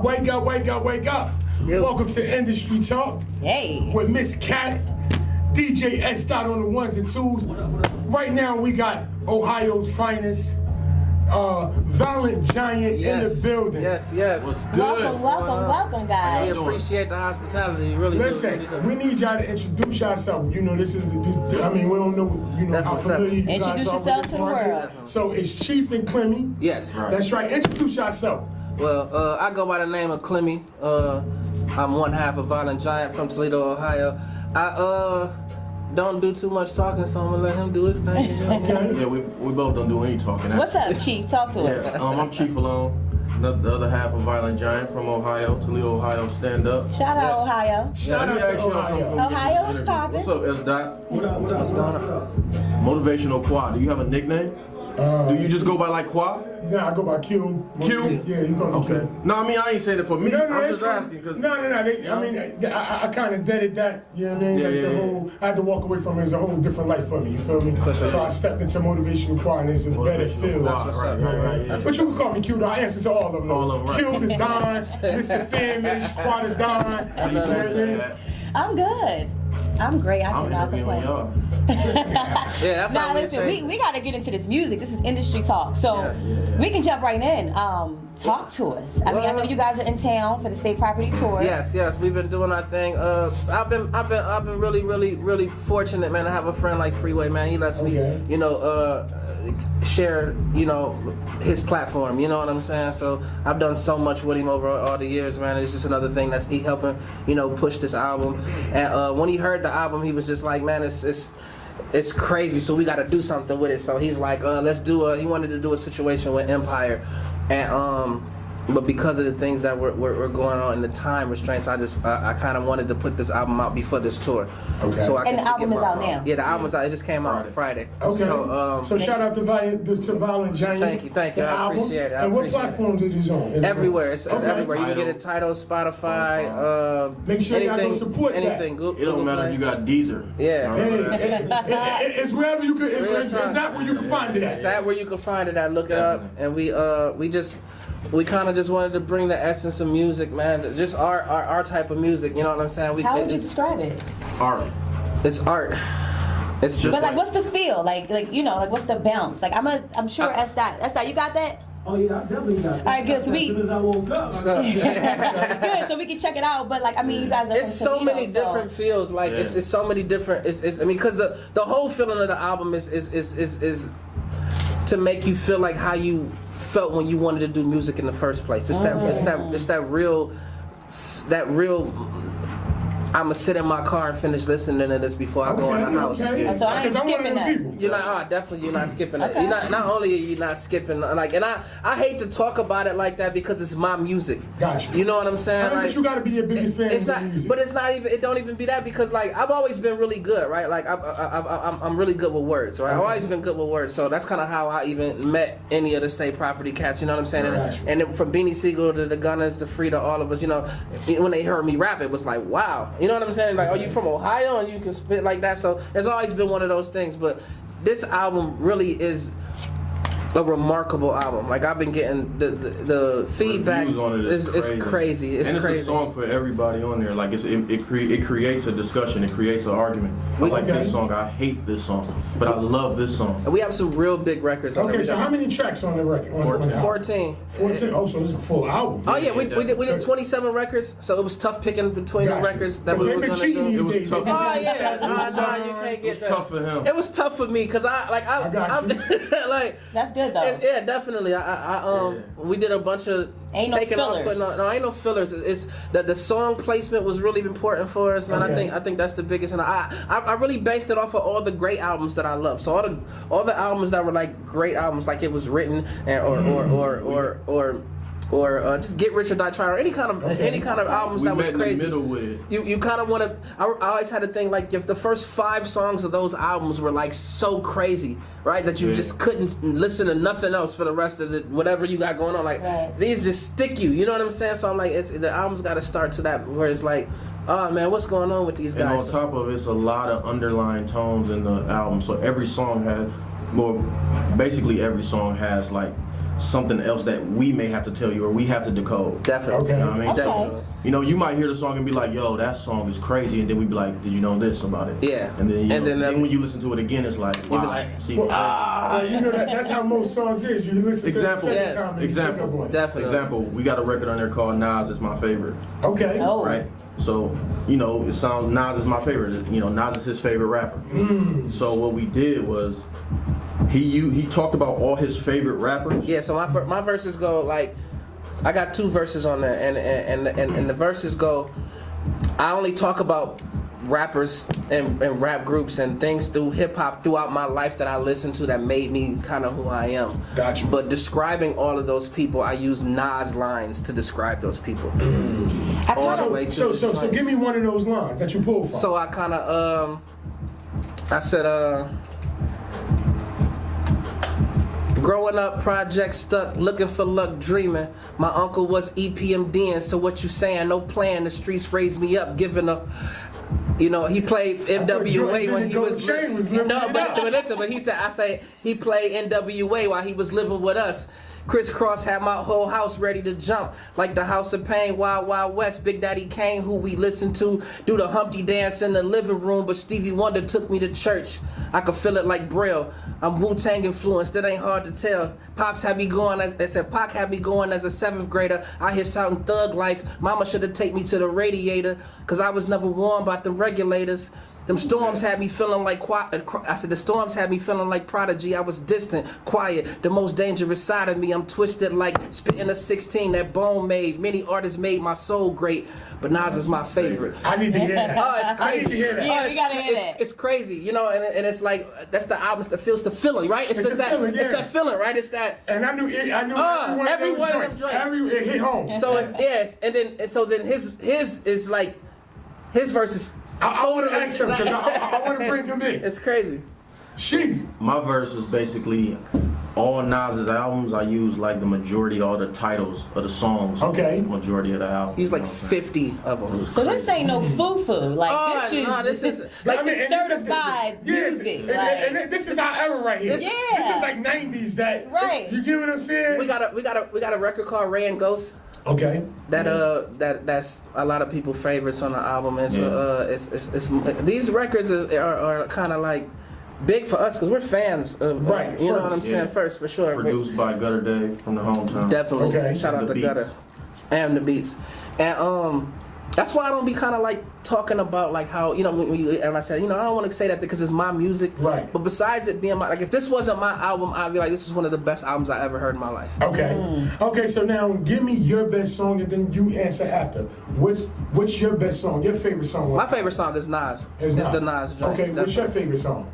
Wake up, wake up, wake up. Yo. Welcome to Industry Talk. Hey. With Miss Cat, DJ S. Dot on the ones and twos. Right now we got Ohio's finest, Violent Giant in the building. Yes. What's good? Welcome, guys. We appreciate the hospitality. You really Listen, do. we need y'all to introduce yourself. You know, this is, I mean, we don't know, how familiar you guys Introduce are yourself with to this the market. world. So it's Chief and Clemmy. Yes. That's right. Introduce yourself. Well, I go by the name of Clemmy. I'm one half of Violent Giant from Toledo, Ohio. I don't do too much talking, so I'm gonna let him do his thing. Okay. Yeah, we both don't do any talking. What's up, Chief? Talk to us. I'm Chief Alone, the other half of Violent Giant from Ohio, Toledo, Ohio. Stand up. Shout out, Ohio. Shout out to Ohio. Ohio is popping. What's up, S. Dot? What's going on? Motivational Qa. Do you have a nickname? Do you just go by like Qa? Nah, I go by Q. Q? Yeah, you call me Okay. Q. No, I mean I ain't saying it for me. I'm it's just cool. asking because. No. I mean, I kind of deaded that. You know what I mean? Yeah, like yeah, the yeah. whole, I had to walk away from it. It's a whole different life for me. You feel me? sure. So I stepped into Motivational Qa, and it's a better feel. Qa, what's right, up. right, right. But you can call me Q. Though. I answer to all of them. Though. All of them, right. Q the Don, Mr. Famish, Qa the Don. How you doing, Cat? I'm good. I'm great. I I'm cannot interviewing complain. y'all. Yeah, that's Nah, how we listen, say. we got to get into this music. This is industry talk. So Yes. we can jump right in. Talk to us. I mean, I know you guys are in town for the state property tour. Yes, we've been doing our thing. I've been really fortunate, man, to have a friend like Freeway, man. He lets me, Okay. share, his platform. You know what I'm saying? So I've done so much with him over all the years, man. It's just another thing that's he helping, push this album. And when he heard the album, he was just like, man, it's crazy. So we got to do something with it. So he's like, let's do he wanted to do a situation with Empire, and but because of the things that were going on in the time restraints, I kind of wanted to put this album out before this tour. Okay. So I And can the album get is my- out now. Yeah, the album's out. It just came out Friday. Okay. So, shout out to Violent Giant. Thank you. the I album. appreciate it. I And what appreciate it. platforms are these on? Is it everywhere. on? It's Okay. everywhere. You can get Tidal. it Tidal, Spotify. Make sure y'all go support that. anything. Google, It don't matter if you got Deezer. Yeah. Hey, it's wherever you can. It's that where you can find it at. It's that where you can find it at. Look it up, and we kind of just wanted to bring the essence of music, man. Just our type of music. You know what I'm saying? How would you describe it? Art. It's art. It's just. But like, what's the feel? Like what's the bounce? Like, I'm sure S. Dot, you got that? Oh yeah, I definitely got it. All right, good. So As soon as I woke up, Good, so we can check it out. But like, I mean, you guys are. It's from so Toledo, many different feels. Like Yeah. it's so many different. I mean, because the whole feeling of the album is to make you feel like how you felt when you wanted to do music in the first place. It's that real. I'ma sit in my car and finish listening to this before I go in the house. Okay. So I ain't Because I'm one of skipping them that. people. You're not, definitely you're not skipping it. Okay. You're not only are you not skipping, like, and I hate to talk about it like that because it's my music. Gotcha. You know what I'm saying? I mean, but you got to be your biggest fan It's of not, the music. but it's not even. It don't even be that because like I've always been really good, right? Like I'm really good with words, right? I've always been good with words, so that's kind of how I even met any of the state property cats. You know what I'm saying? Gotcha. And then from Beanie Siegel to the Gunners to Free to all of us, when they heard me rap, it was like wow. You know what I'm saying? Like, are you from Ohio and you can spit like that? So it's always been one of those things. But this album really is a remarkable album. Like I've been getting the feedback Reviews on it is crazy. It's and crazy. it's a song for everybody on there. Like it creates a discussion. It creates an argument. I like this song. I hate this song, but I love this song. And we have some real big records on Okay, there. so how many tracks on the record? On the album? 14. 14. Oh, so this is a full album. Oh yeah, we did 27 records, so it was tough picking between the records that we They've were been gonna cheating do. these It was days. tough. They've been Oh doing yeah, seven no, times. you can't get It's that. tough for him. It was tough for me because I got you. like That's good though. yeah, definitely. We did a bunch of Ain't no taking off, fillers. putting on. No, ain't no fillers. It's the song placement was really important for us, man. Okay. I think that's the biggest, and I really based it off of all the great albums that I love. So all the albums that were like great albums, like It Was Written, and, or just Get Rich or Die Trying, or any kind of albums We that was met in the crazy. middle with it. You kind of want to. I always had a thing like if the first 5 songs of those albums were like so crazy, right, that you just couldn't listen to nothing else for the rest of the whatever you got going on. Like these just stick you. You know what I'm saying? So I'm like, the album's got to start to that where it's like, oh man, what's going on with these And guys? on top of it, it's a lot of underlying tones in the album. So every song has, well, basically every song has like something else that we may have to tell you or we have to decode. Definitely. Okay. You know what I mean? Okay. Definitely. You know, you might hear the song and be like, yo, that song is crazy, and then we be like, did you know this about it? Yeah. And then, And then, then when you listen to it again, it's like, wow. like, See, Well, you know that's how most songs is. You listen Example. to it the Yes. second time and you pick up Example. on it. Definitely. example, we got a record on there called Nas is my favorite, Okay. Oh. right? So, you know, it sounds, Nas is my favorite. You know, Nas is his favorite rapper. So what we did was, he talked about all his favorite rappers. Yeah, so my verses go like, I got 2 verses on there, and the verses go, I only talk about rappers and rap groups and things through hip hop throughout my life that I listened to that made me kind of who I am. Gotcha. But describing all of those people, I use Nas lines to describe those people. All the way to So the joints. give me one of those lines that you pulled from. So I kind of I said growing up, project stuck, looking for luck, dreaming. My uncle was EPMDing, so what you saying? No plan. The streets raised me up, giving up. You know, he played NWA when he was no, but listen. But I say he played NWA while he was living with us. Crisscross had my whole house ready to jump, like the House of Pain, Wild Wild West. Big Daddy Kane, who we listened to, do the Humpty dance in the living room, but Stevie Wonder took me to church. I could feel it like Braille. I'm Wu-Tang influenced, that ain't hard to tell. Pops had me going, Pac had me going as a 7th grader. I hear shouting thug life. Mama should have taken me to the radiator, cause I was never warned about the regulators. Them storms had me feeling like the storms had me feeling like Prodigy. I was distant, quiet, the most dangerous side of me. I'm twisted like spitting a 16 that Bone made. Many artists made my soul great, but Nas is my favorite. I need to hear that. Oh, it's crazy. I need to hear that. Yeah, we gotta hear that. It's crazy, you know, and it's like that's the album that feels the feeling, right? It's just the that feeling, it's yeah. that feeling, right? It's that. And I knew every one of them joints. It hit home. So it's yes, and then his is like his verse is. I want to ask him because I want to bring him in. It's crazy. Chief. My verse is basically all Nas's albums. I use like the majority, all the titles of the songs. Okay. Majority of the album. He's like you know what I'm 50 of them. So this ain't no foo-foo. Like this is like I mean, and this is certified music. And, like, and this is our era right here. Yeah. This is like 90s. That Right. You get what I'm saying? We got a record called Ray and Ghost. Okay. That's a lot of people's favorites on the album, and so it's these records are kind of like big for us because we're fans of Right, you know what I'm first, saying yeah. first for sure. Produced by Gutter Dave from the hometown. Definitely. Okay. Shout out And to the Gutter beats. and the beats, and that's why I don't be kind of like talking about like how you know and I said I don't want to say that because it's my music. Right. But besides it being if this wasn't my album, I'd be like this is one of the best albums I ever heard in my life. Okay. Okay, so now give me your best song and then you answer after. What's your best song? Your favorite song? My favorite song is Nas. It's the Nas joint. Okay, what's your favorite song?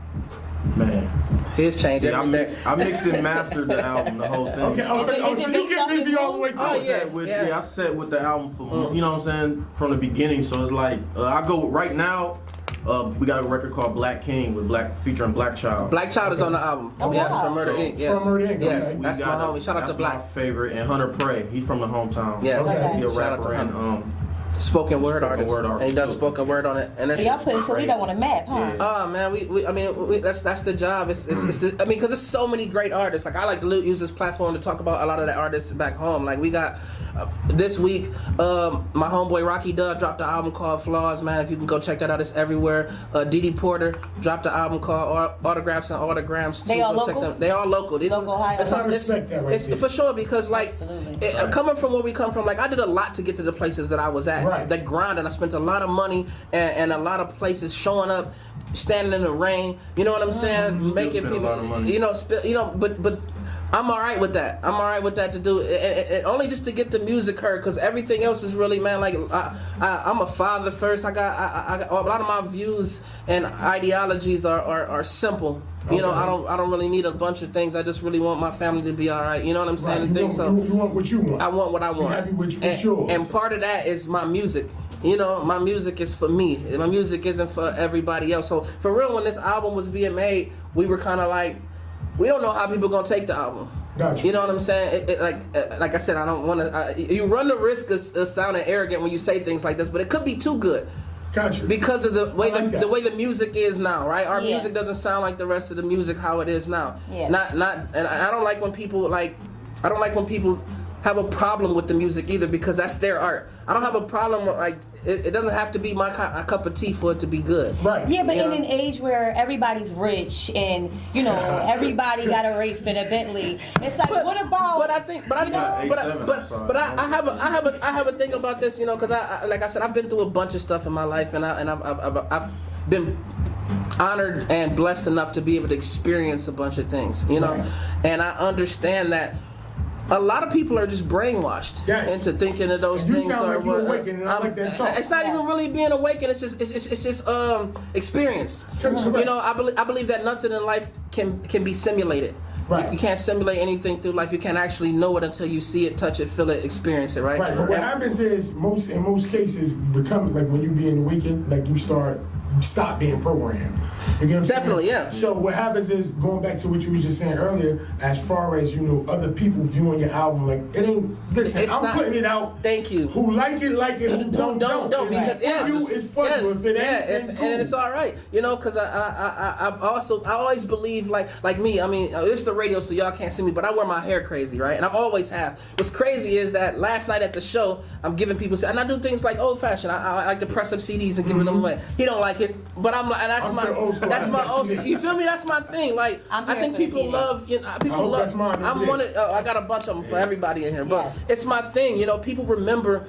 Man. His changed See, I every day. mixed and mastered the album, the whole thing. Okay, so you get busy all the way through. Oh, yeah. I set with the album for you know what I'm saying from the beginning. So it's like I go right now. We got a record called Black King featuring Black Child. Black Child is on the album. Oh, yes, wow. from Murder Inc. Yes. From Murder Inc., Yes, okay. that's my homie. Shout out to That's Black. my favorite, and Hunter Prey. He's from the hometown. Yes, Okay. He a shout out to rapper and Hunter. Spoken word artist. word And he artist, does too. spoken word on it. And so y'all put Toledo on a map, huh? Oh man, that's the job. It's because there's so many great artists. Like I like to use this platform to talk about a lot of the artists back home. Like we got this week, my homeboy Rocky Dub dropped an album called Flaws. Man, if you can go check that out, it's everywhere. Didi Porter dropped an album called Autographs and Autograms. They all Go check local? them. They all local. Local Ohio. I respect that right it's there. for sure because like Absolutely. coming from where we come from, like I did a lot to get to the places that I was at. Right. The grind, and I spent a lot of money and a lot of places showing up, standing in the rain. You know what I'm saying? Making spent a people, lot of money. but I'm all right with that. I'm all right with that to do it, only just to get the music heard, because everything else is really, man. Like I'm a father first. I got a lot of my views and ideologies are simple. You know, I don't really need a bunch of things. I just really want my family to be all right. You know what I'm saying? Right. And things. So You want what you want. I want what I want. You're happy with and, yours. and part of that is my music. You know, my music is for me. My music isn't for everybody else. So for real, when this album was being made, we were kind of like, we don't know how people gonna take the album. Gotcha. You know what I'm saying? Like I said, I don't want to. You run the risk of sounding arrogant when you say things like this, but it could be too good. Gotcha. Because of the way I like that. the way the music is now, right? Our Yeah. music doesn't sound like the rest of the music how it is now. Yeah. Not and I don't like when people like I don't like when people have a problem with the music either, because that's their art. I don't have a problem with, like, it doesn't have to be my cup of tea for it to be good. Right. Yeah, but You in know? an age where everybody's rich and everybody got a Wraith and a Bentley, it's like, what about? But I think, I have a thing about this, because I like I said, I've been through a bunch of stuff in my life, and I've been honored and blessed enough to be able to experience a bunch of things, Right. and I understand that. A lot of people are just brainwashed into thinking that those And you things sound are like you awakened, and I like that talk. It's not even really being awakened. It's just experienced. Correct. I believe that nothing in life can be simulated. Right. You can't simulate anything through life. You can't actually know it until you see it, touch it, feel it, experience it. Right. Right, but what happens is in most cases, becoming like when you be in the weekend, like you stop being programmed. You get what I'm saying? Definitely, yeah. So what happens is, going back to what you was just saying earlier, as far as other people viewing your album, like it ain't. Listen, It's I'm not- putting it out. Thank you. Who like it, who don't. Don't. If Because it's for you, it's for you. If it ain't, then cool. and it's all right, because I always believe like me. I mean, it's the radio, so y'all can't see me, but I wear my hair crazy, right? And I always have. What's crazy is that last night at the show, I'm giving people, and I do things like old fashioned. I like to press up CDs and give them away. He don't like it, but I'm like, and I'm still old school. that's my That's old. me. You feel me? That's my thing. Like I'm I here think for the people CD. love. People hope love. that's mine. I'm one of. I got a bunch of them for everybody in here, but Yes. it's my thing. People remember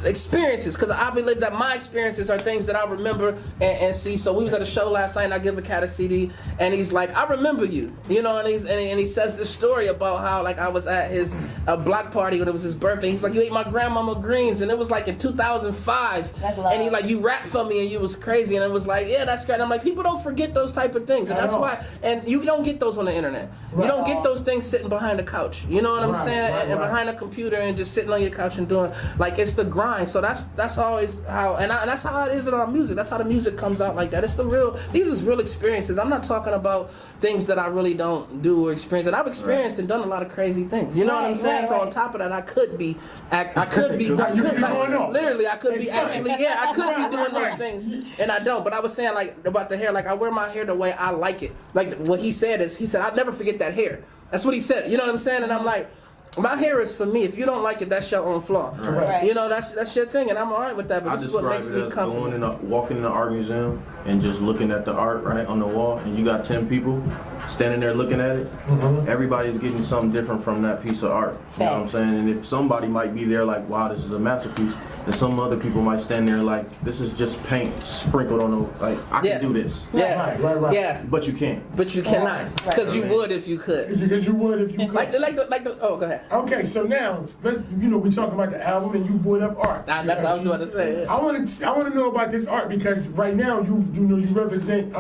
experiences, because I believe that my experiences are things that I remember and see. So we was at a show last night, and I give a cat a CD, and he's like, I remember you, and he says this story about how, like, I was at his block party when it was his birthday. He's like, you ate my grandmama greens, and it was like in 2005. That's love. And he like, you rapped for me and you was crazy, and it was like, yeah, that's great. And I'm like, people don't forget those type of things, and At that's all. why. And you don't get those on the internet. You Right. don't get those things sitting behind the couch. You know what I'm Right, saying? right, and right. behind a computer and just sitting on your couch and doing, like, it's the grind. So that's always how, and that's how it is in our music. That's how the music comes out like that. It's the real. These is real experiences. I'm not talking about things that I really don't do or experience. And I've experienced and done a lot of crazy things. You know what I'm Right, saying? right, So on right. top of that, I could be like, going on. literally, I could It's be stuff. actually, I could Right, be doing those right. things, and I don't. But I was saying, like, about the hair. Like, I wear my hair the way I like it. Like, what he said is, he said, I'd never forget that hair. That's what he said. You know what I'm saying? And I'm like, my hair is for me. If you don't like it, that's your own flaw. Right. That's your thing, and I'm alright with that. But I this is what describe makes it me as comfortable. walking in the art museum and just looking at the art right on the wall, and you got 10 people standing there looking at it. Everybody's getting something different from that piece of art. You know what I'm Facts. saying? And if somebody might be there like, wow, this is a masterpiece, and some other people might stand there like, this is just paint sprinkled on the, like, I Yeah. can do this. Yeah, Right. yeah. But you can't. But you cannot, because you would if you could. Because you would if you could. Like the. Oh, go ahead. Okay, so now let's we talking about the album and you brought up art. That's what I was about to say. Yeah. I want to know about this art because right now you represent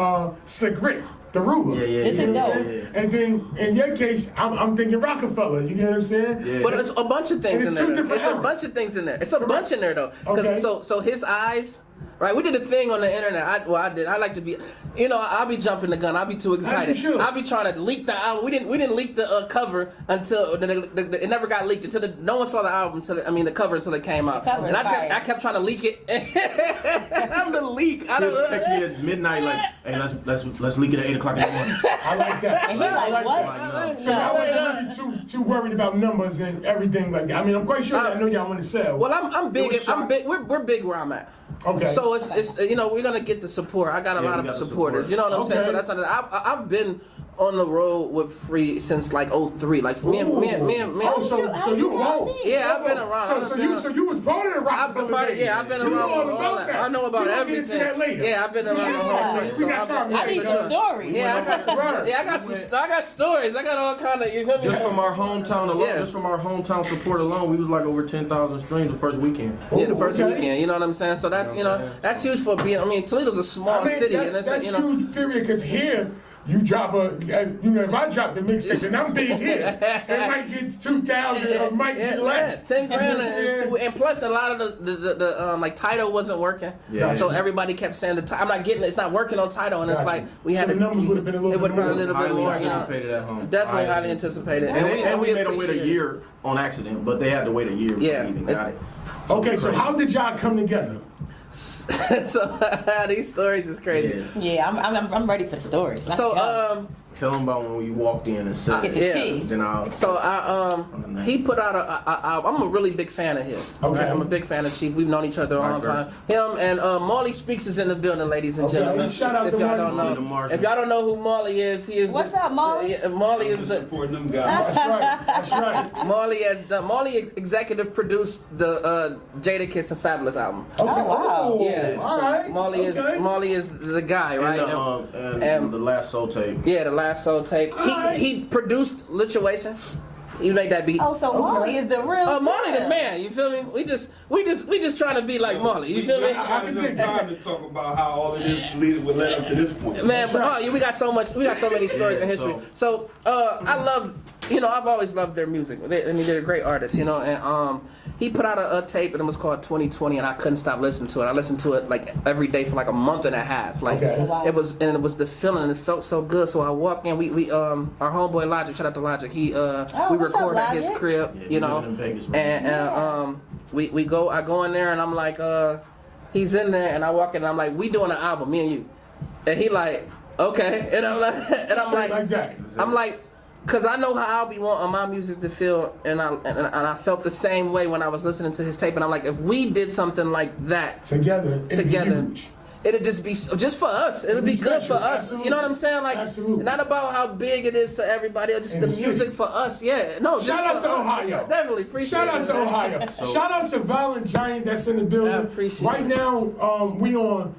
Slick Rick, the ruler. This is You know what I'm dope. saying? And then in your case, I'm thinking Rockefeller. You know what I'm saying? Yeah. But it's a bunch of things And in it's there. two different It's a eras. bunch of things in there. It's a bunch in there though. Okay. So his eyes. Right, we did a thing on the internet. I did. I like to be, I'll be jumping the gun. I'll be too excited. should. I'll be trying to leak the album. We didn't leak the cover until it never got leaked until no one saw the album the cover until it came out. The cover And is fire. I kept trying to leak it. I'm the leak. I don't He'll know. text me at midnight like, hey, let's leak it at 8 o'clock in the morning. I like that. And he like, what? Like, So I wasn't really too worried about numbers and everything like that. I mean, I'm quite sure that I know y'all want to sell. Well, I'm big. was shot. I'm big. We're big where I'm at. Okay. So it's we're gonna get the support. I got a Yeah, lot we of got the supporters. support. You know what I'm saying? Okay. So that's not. I've been on the road with Free since like 03. Like me and Oh, so you know old. me? yeah, I've been around. So you was part of the I've been Rockefeller part of, days. yeah, I've been You know around all with all about that. that. I know about We gonna everything. Get into that later. Yeah, I've been around the whole Yeah. thing. We So got I've time. been- I need some stories. Yeah, I got some. Right. Yeah, I got stories. I got all kind of. You feel me? Just from our hometown alone, Yeah. just from our hometown support alone, we was like over 10,000 streams the first weekend. Yeah, the first Okay. weekend. You know what I'm saying? So that's You know what I'm saying? that's huge for being. I mean, Toledo's a small I mean, city, and it's that's huge, period. Because here, you drop if I drop the mixtape, and I'm big here, it might get 2,000, or might get less. 10 grand, You know what I'm and, saying? and plus a lot of the like Tidal wasn't working. Yeah. So everybody kept saying I'm not getting it. It's not working on Tidal, and it's Gotcha. like we So had the to numbers keep would've been a little it would bit have been a more. little bit Highly more. You know. anticipated at home. Definitely highly anticipated. And we made them wait a appreciate it. year on accident, but they had to wait a year before Yeah. we even got it. Okay, so how did y'all come together? So these stories is crazy. Yeah. Yeah, I'm ready for the stories. Let's So go. Tell them about when we walked in and said, Get the tea. then I'll. So he put out I'm a really big fan of his. Okay. Right? I'm a big fan of Chief. We've known each other a long time. Him and Marley Speaks is in the building, ladies and Okay. gentlemen. Shout out if to y'all Marley don't know, if y'all don't know who Marley is, he is. What's up, Marley? Marley is Just the. supporting them guys. That's right. That's right. Marley executive produced the Jada Kiss and Fabulous album. Okay. wow. Yeah, All so right. Marley Okay. is the guy, right? And the last soul tape. Yeah, the last soul tape. Alright. He produced Lituation. He made that beat. Oh, so Marley is the real. Marley the deal. man. You feel me? We just trying to be like Marley. You feel We me? got enough time to talk about how all of this would lead up to this point. Man, but we got so many stories in history. So I love, I've always loved their music. They're great artists, and he put out a tape and it was called 2020 and I couldn't stop listening to it. I listened to it like every day for like a month and a half. Like Okay. Wow. it was the feeling and it felt so good. So I walked in, we our homeboy Logic, shout out to Logic. We what's record up, at his Logic? crib, Yeah, he living in Vegas, right? and I go in there and I'm like, he's in there and I walk in and I'm like, we doing an album, me and you. And he like, okay. And I'm Straight like that. I'm like, cause I know how I'll be wanting my music to feel, and I felt the same way when I was listening to his tape, and I'm like, if we did something like that Together. It'd be huge. it'd just be just for us. It'd be good for special. us. Absolutely. You know what I'm saying? Like, Absolutely. not about how big it is to everybody, or just In the the music city. for us. Yeah, no. Just Shout out for to us. Ohio. Definitely appreciate Shout out it. to man. Ohio. Shout out to Violent Giant that's in the building. I appreciate right it. now, we on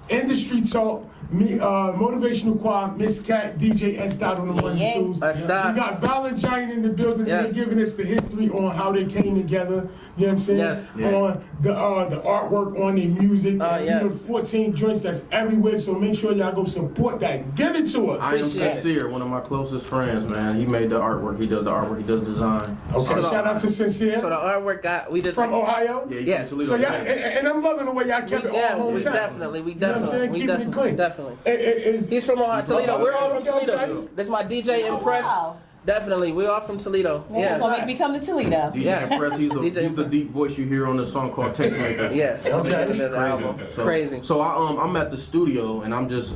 Industry Talk. Me, Motivational Qa, Miss Cat, DJ S. Dot on the ones Yeah. and twos. That's We Dot. got Violent Giant in the building. Yes. They're giving us the history on how they came together. You know what I'm saying? Yes. Yeah. On the artwork, on their music. And, yes. 14 joints that's everywhere. So make sure y'all go support that. Give it to us. I am Appreciate it. Sincere, one of my closest friends, man. He made the artwork. He does the artwork. He does design. Okay. So- Shout out to Sincere So the artwork we did from Ohio. Yeah, he's Yes. from Toledo. So y'all, and I'm loving the way y'all kept it all hometown. we You know definitely, what I'm saying? we Keeping it clean. definitely. Is- He's from Ohio, Toledo. We're all from Okay, Toledo. okay. That's my DJ Oh, Impress. wow. Definitely, we're all from Toledo. Man, Yeah. gonna make me come to Toledo. DJ Yes. Impress, he's DJ the Impress. deep voice you hear on the song called Tastemaker. Yes. Okay. The album. So, Crazy. So I'm at the studio and I'm just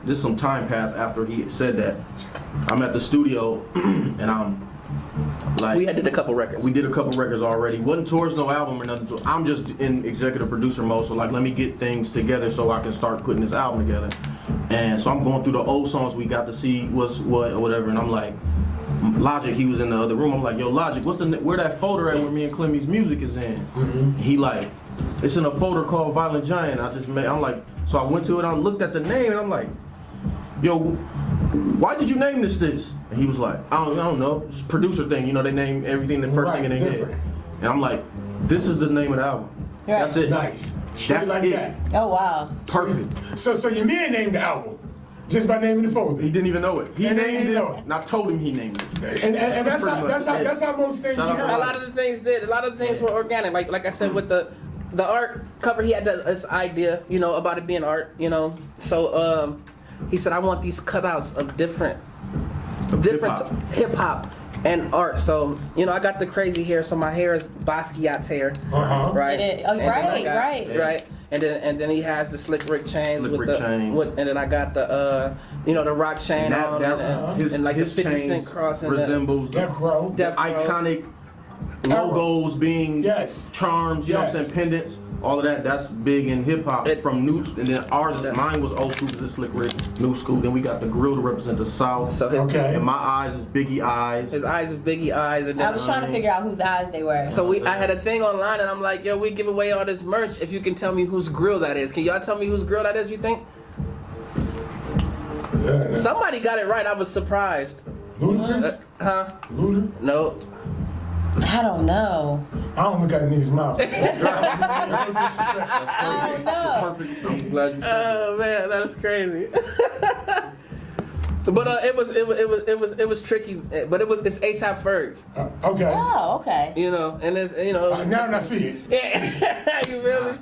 this some time passed after he said that. I'm at the studio and I'm like We had did a couple records. we did a couple records already. Wasn't towards no album or nothing. So I'm just in executive producer mode. So like let me get things together so I can start putting this album together. And so I'm going through the old songs we got to see what's what or whatever. And I'm like, Logic, he was in the other room. I'm like, yo, Logic, where that folder at where me and Clemmy's music is in? He like, it's in a folder called Violent Giant. I'm like, so I went to it. I looked at the name and I'm like, yo, why did you name this? And he was like, I don't know. It's a producer thing. You know, they name everything the first Right, thing in their head. different. And I'm like, this is the name of the album. Right. That's it. Nice. Straight That's like it. that. Oh wow. Perfect. So your man named the album just by naming the folder. He didn't even know it. He And he named didn't it, know it. and I told him he named it. And that's Pretty how much, that's how yeah. that's how most things Shout out happen. A lot of the things did. A lot of the things were organic. Like I said, with the art cover, he had this idea, about it being art, So he said, I want these cutouts of different hip-hop. hip hop and art. So I got the crazy hair, so my hair is Basquiat's hair, Uh-huh. right? Oh, And then I got- right. right. And then he has the slick Rick chains Slick with Rick the chains. and then I got the the rock chain on and like his the 50 Cent chains cross and resembles the Death Row. Death Row. iconic logos being Yes. charms, you know what I'm Yes. saying, pendants, all of that. That's big in hip hop. It- From new, and then mine was old school because it's Slick Rick, new school. Then we got the grill to represent the South. So his Okay. And my eyes is Biggie eyes. his eyes is Biggie eyes, and I then was trying to figure out whose eyes they were. so I had a thing online, and I'm like, yo, we give away all this merch if you can tell me whose grill that is. Can y'all tell me whose grill that is? You think? Somebody got it right. I was surprised. Ludacris? Huh? Luda? No. I don't know. I don't look at niggas' mouth. I don't know. Perfect. I'm glad you said Oh man, that's crazy. But it was tricky. But it's ASAP Fergs, Okay. Oh, okay. and it's Now I see it. Yeah, you feel me?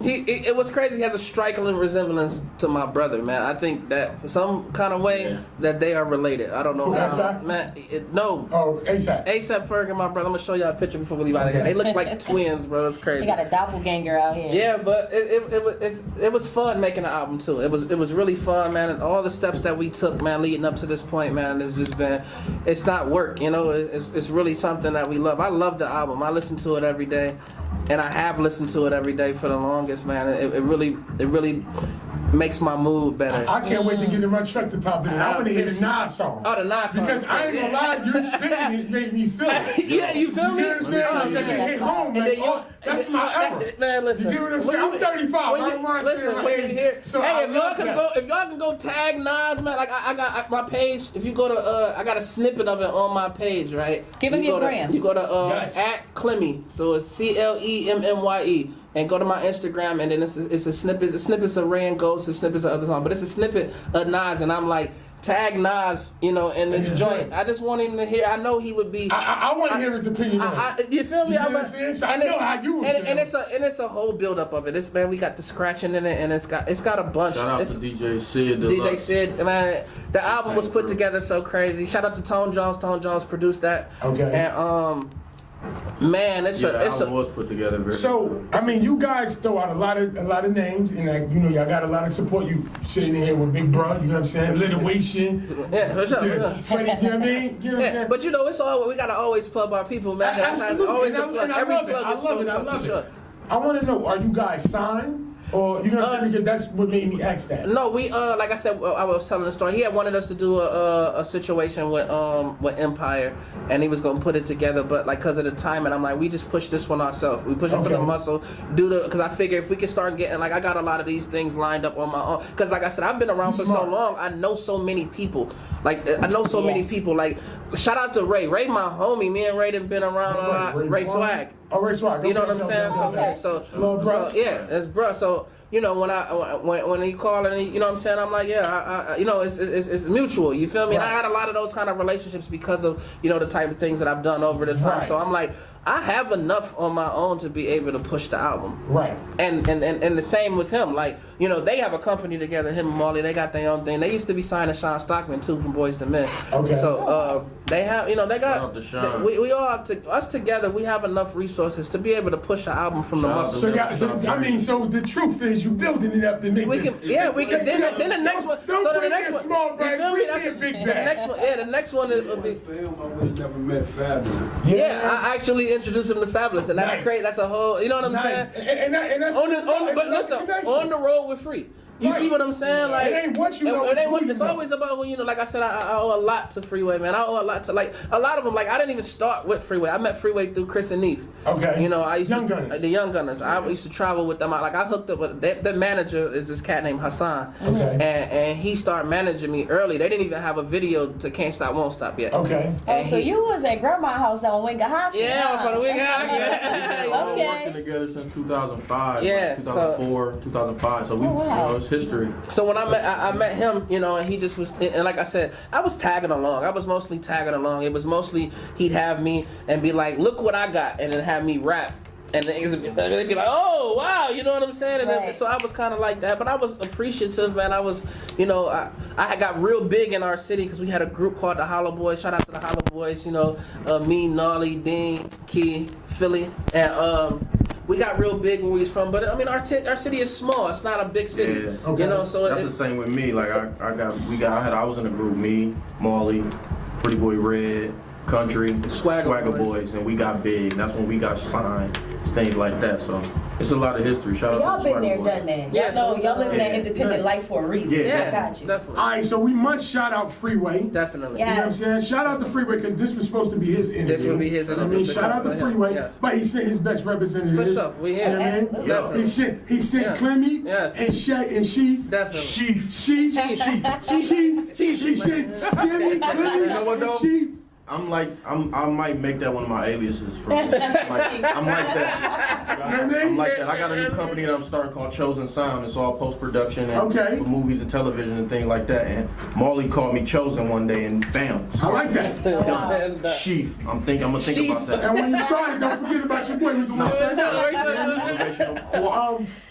It was crazy. He has a striking resemblance to my brother, man. I think that for some kind of way that they are related. I don't know Who, how. A$AP? Man, no. Oh, ASAP. A$AP Ferg, my brother. I'm gonna show y'all a picture before we leave out of here. They look like twins, bro. It's crazy. He got a doppelganger out here. Yeah, but it was fun making the album too. It was really fun, man. And all the steps that we took, man, leading up to this point, man, it's just been. It's not work, you know. It's really something that we love. I love the album. I listen to it every day. And I have listened to it every day for the longest, man. It really makes my mood better. I can't wait to get in my truck to pop in. I want to hear the Nas song. Oh, the Nas song. Because I ain't gonna lie, your spitting it made me feel it. Yeah, you feel me? You know what I'm saying? Oh, Like, it hit home, like, oh, that's my era. Man, listen. You get what I'm saying? I'm 35. I don't mind saying Listen, my when you age. hear, So hey, I if y'all love can that. if y'all can go tag Nas, man, like I got my page. If you go to, I got a snippet of it on my page, right? Give him You your go to- gram. You go to Yes. @Clemmy, so it's CLEMMYE. And go to my Instagram, and then it's a snippet. It's snippets of Ray and Ghost, it's snippets of other songs, but it's a snippet of Nas, and I'm like, tag Nas, you know, in this Yeah. joint. I just want him to hear. I know he would be. I want to hear his opinion on it. You feel me? You know what I'm saying? So I know how you would and feel. it's a whole build up of it. This man, we got the scratching in it, and it's got a bunch. Shout out It's- to DJ Sid. DJ Sid, man, the album was put together so crazy. Shout out to Tone Jones. Tone Jones produced that. Okay. And man, it's The a album was put together very So, I mean, you guys throw out a lot of names, and like, you know, y'all got a lot of support. You sitting here with Big Bro, you know what I'm saying? Little Wation, yeah, for sure. Yeah. Freddie, you know what I mean? You know what I'm Yeah, saying? but you know, it's all we gotta always plug our people, man. That's Absolutely, always and a plug. I Every love it. plug I is love it. for I love sure. it. I want to know: are you guys signed, or you know what I'm saying? Because that's what made me ask that. No, we like I said, I was telling the story. He had wanted us to do a situation with Empire, and he was gonna put it together, but like because of the time, and I'm like, we just pushed this one ourselves. We pushed it for the Okay. muscle, because I figure if we can start getting like I got a lot of these things lined up on my own. Because like I said, I've been around for so smart. long. I know so many people. Like I know so many people. Like shout out to Ray. Ray, my homie. Me and Ray done been around a lot. Ray Swag. Oh, Ray Swag. You know what I'm saying? Okay. So, Little bro. so yeah, it's bro. So you know when he called and he, you know what I'm saying, I'm like, yeah, I you know it's mutual. You feel me? And I Right. had a lot of those kind of relationships because of the type of things that I've done over the time. Right. So I'm like, I have enough on my own to be able to push the album. Right. And the same with him. Like, they have a company together, him and Marley, they got their own thing. They used to be signing Sean Stockman too from Boys to Men. Okay. So they have, they Shout out got to Sean. we all us together, we have enough resources to be able to push an album from the Shout out muscle. So, so the truth is, you building it up to make We can, we can. Then the next one. Don't So the bring next that one. small You bag, feel me? bring That's that big the bag. next one. Yeah, the next one will be. Film, I would have never met Fabulous. Yeah, I actually introduced him to Fabulous, and that's Nice. crazy. That's a whole. You know what I'm Nice. saying? And that's But listen, on the road with Free. You Right. see what I'm saying? Like It ain't what you know, It it's ain't who what, you it's know. always about who you know. Like I said, I owe a lot to Freeway, man. I owe a lot to like a lot of them. Like I didn't even start with Freeway. I met Freeway through Chris and Neef. Okay. I used Young to Gunners. the Young Gunners. I used to travel with them. Like I hooked up with their manager is this cat named Hassan. Okay. And he started managing me early. They didn't even have a video to Can't Stop Won't Stop yet. Okay. Oh, And so he- you was at grandma's house on Wingahocky? Yeah, huh? for the weekend. We've all Okay. working together since 2005, Yeah, 2004, 2005. So we, Oh, wow. it's history. So when I met him, and he just was, and like I said, I was tagging along. I was mostly tagging along. It was mostly he'd have me and be like, "Look what I got," and then have me rap. And they'd be like, "Oh wow," you know what I'm saying? And then, Right. so I was kind of like that, but I was appreciative, man. I was, I had got real big in our city because we had a group called the Hollow Boys. Shout out to the Hollow Boys, me, Gnarly, Dean, Key, Philly, and we got real big where we was from. But I mean, our city is small. It's not a big city, Yeah. Okay. So That's the same with me. Like I was in a group, me, Marley, Pretty Boy Red, Country, Swagger Boys, and we got big. That's when we got signed, things like that. So it's a lot of history. Shout So out y'all to been Swagger there, Boys. done that. Yeah, Y'all know, so- y'all living that Yeah. independent life for a reason. Yeah. I got you. definitely. All right, so we must shout out Freeway. Definitely. Yeah. You know what I'm saying? Shout out to Freeway because this was supposed to be his interview. This would be his You know what I interview, mean, for shout sure. out to Go ahead. Freeway, Yes. but he sent his best representatives. For sure. We You know here. what I mean? Absolutely. Definitely. He sent Yeah. Clemmy Yes. and Shay and Sheaf. Definitely. Sheaf, Jimmy, Clemmy, You know what, though? and Sheaf. I might make that one of my aliases. I'm like that. You know what I mean? I'm like that. I got a new company that I'm starting called Chosen Sound. It's all post-production and Okay. for movies and television and things like that. And Marley called me Chosen one day and bam. I like that. And, Sheaf. I'm gonna think about that. And when you started, don't forget about your boy. We can No. say Motivational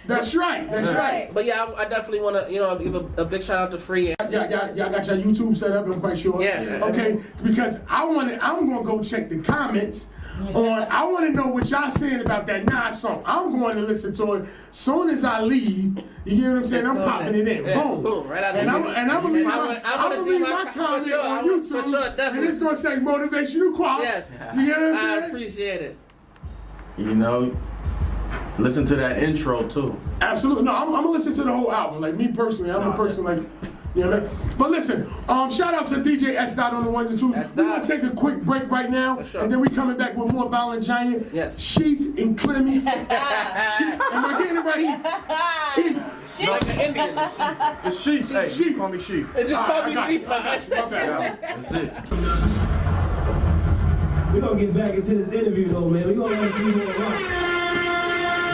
That's right. That's right. But yeah, I definitely want to, give a big shout out to Free. Y'all got your YouTube set up, I'm quite sure. Yeah. Okay, because I'm gonna go check the comments I want to know what y'all saying about that Nas song. I'm going to listen to it soon as I leave. You hear what I'm saying? I'm popping it in. Boom. Right out and I'm gonna leave my comment on YouTube. For sure, definitely. And it's gonna say Motivational Qa. Yes. You hear what I'm saying? I appreciate it. Listen to that intro too. Absolutely. No, I'm gonna listen to the whole album. Like me personally, I'm a person like, you know what I mean? But listen, shout out to DJ S. Dot on the ones and twos. We're gonna take a quick break right now, and then we coming back with more Violent Giant. Yes. Sheaf and Clemmy. Am I getting it right? Sheaf. Like an Indian. The Sheaf. Hey, Sheaf. call me Sheaf. Just call me Sheaf. My bad. That's it. We're gonna get back into this interview though, man. We're gonna let you rock.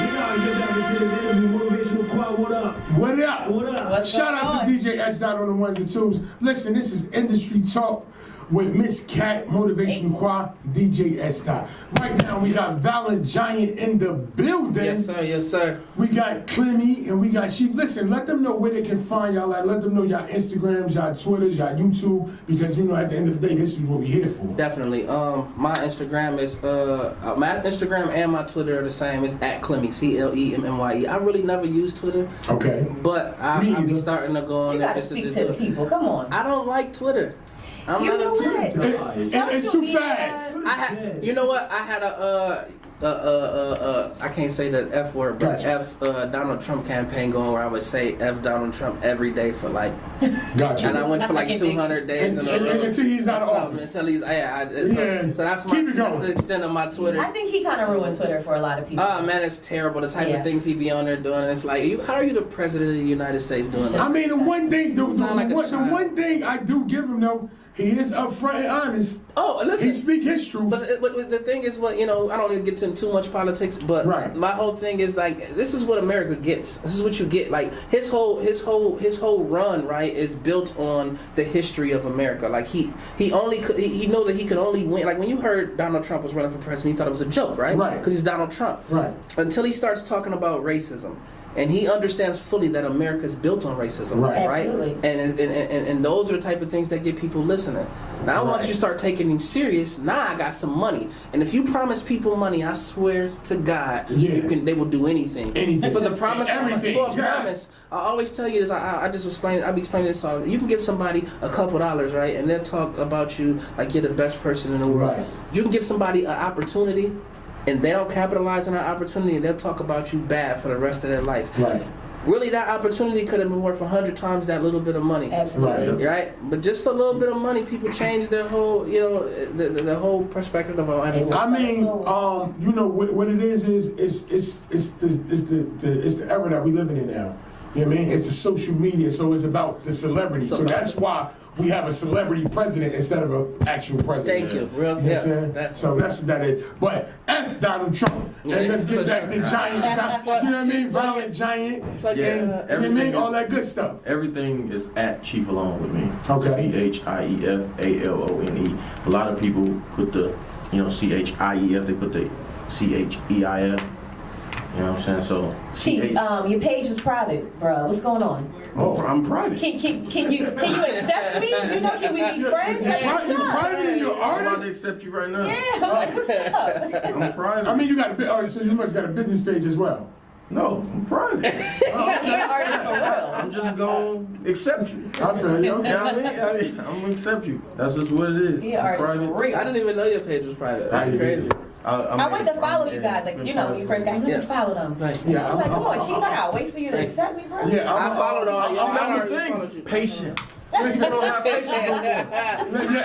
We gotta get back into this interview. Motivational Qa, what up? What up? What up? Shout out to DJ S. Dot on the ones and twos. Listen, this is Industry Talk with Miss Cat, Motivational Qa, DJ S. Dot. Right now, we got Violent Giant in the building. Yes, sir. Yes, sir. We got Clemmy and we got Sheaf. Listen, let them know where they can find y'all at. Let them know y'all Instagrams, y'all Twitters, y'all YouTube, because at the end of the day, this is what we're here for. Definitely. My Instagram is my Instagram and my Twitter are the same. It's at Clemmy, CLEMMYE. I really never use Twitter. Okay. But I'll be starting to go on You there gotta just speak to the people. Come on. I don't like Twitter. You know what? It's too fast. You know what? I had I can't say the F word, but Gotcha. Donald Trump campaign going where I would say F Donald Trump every day for like, Gotcha. and I went for like 200 days in a row. Until he's out of office. Until he's, so that's Keep the extent of my Twitter. I think he kind of ruined Twitter for a lot of people. Oh man, it's terrible. The type of things he be on there doing. It's like, how are you the president of the United States doing that? I mean, the one thing I do give him though, he is upfront and honest. Oh, listen. He speak his truth. But the thing is, I don't even get into too much politics. But my whole thing is like, this is what America gets. This is what you get. Like his whole run, right, is built on the history of America. Like he know that he could only win. Like when you heard Donald Trump was running for president, you thought it was a joke, right? Right. Because he's Donald Trump. Right. Until he starts talking about racism. And he understands fully that America is built on racism, right? Absolutely. And those are the type of things that get people listening. Now, once you start taking him serious, I got some money. And if you promise people money, I swear to God, they will do anything. For the promise, promise, I always tell you this. I just explain. I be explaining this all. You can give somebody a couple dollars, right, and they'll talk about you like you're the best person in the world. Right. You can give somebody an opportunity, and they don't capitalize on that opportunity, and they'll talk about you bad for the rest of their life. Right. Really, that opportunity could have been worth 100 times that little bit of money. Absolutely. Right? But just a little bit of money, people change their whole, the whole perspective of our life. I mean, what it is it's the era that we living in now. You know what I mean? It's the social media, so it's about the celebrity. So that's why we have a celebrity president instead of an actual president. Thank you. You know what I'm saying? So that's what that is. But F Donald Trump. And let's get back to Giant. You know what I mean? Violent Giant. And all that good stuff. Everything is at Chief Alone with me. Okay. CHIEFALONE. A lot of people put the, CHIEF, they put the CHEIF. You know what I'm saying? So Chief, your page was private, bro. What's going on? Oh, I'm private. Can you accept me? Can we be friends? Like, what's up? Private, you're an I'm about artist? to accept you right now. Yeah, I'm like, what's up? I'm private. I mean, you got a so you must got a business page as well. No, I'm private. You're an artist for real. I'm just going to accept you. I feel you. You know what I mean? I'm going to accept you. That's just what it is. You're an artist for real. I didn't even know your page was private. That's crazy. I went to follow you guys, when you first got here, I followed them. Yeah, I was like, come on, Chief, I gotta wait for you to accept me, bro. Yeah, I followed all you. That's the thing. Patience. People don't have patience no more.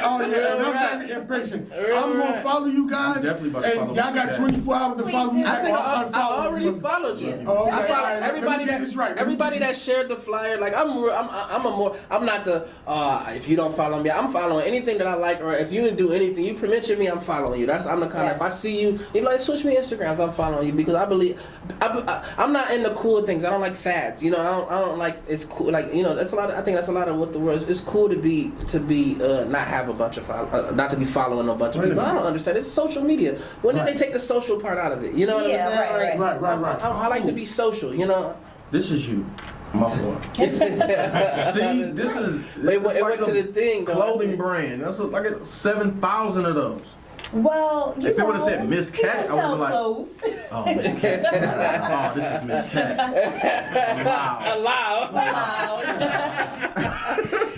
I'm very impatient. I'm gonna follow you guys. Definitely about to follow and y'all got you. 24 hours to follow me. I think I already followed you. Oh, okay. I followed everybody everybody that shared the flyer. Like I'm not the if you don't follow me, I'm following anything that I like, or if you didn't do anything, you mention me, I'm following you. I'm the kind of, if I see you, you're like, switch me Instagrams, I'm following you, because I believe I'm not into cool things. I don't like fads. I don't like, it's cool. Like, that's a lot of, I think that's a lot of what the world bro. It's cool to be not have a bunch of not to be following a bunch of people. I don't understand. It's social media. When did they take the social part out of it? You know what I'm saying? Right. I like to be social. You know. This is you. My boy. See, this is It went to the thing. clothing brand. That's like 7,000 of those. Well, If it would have said Miss Cat, I would have been like, clothes. oh, Miss Cat. Oh, this is Miss Cat. Wow.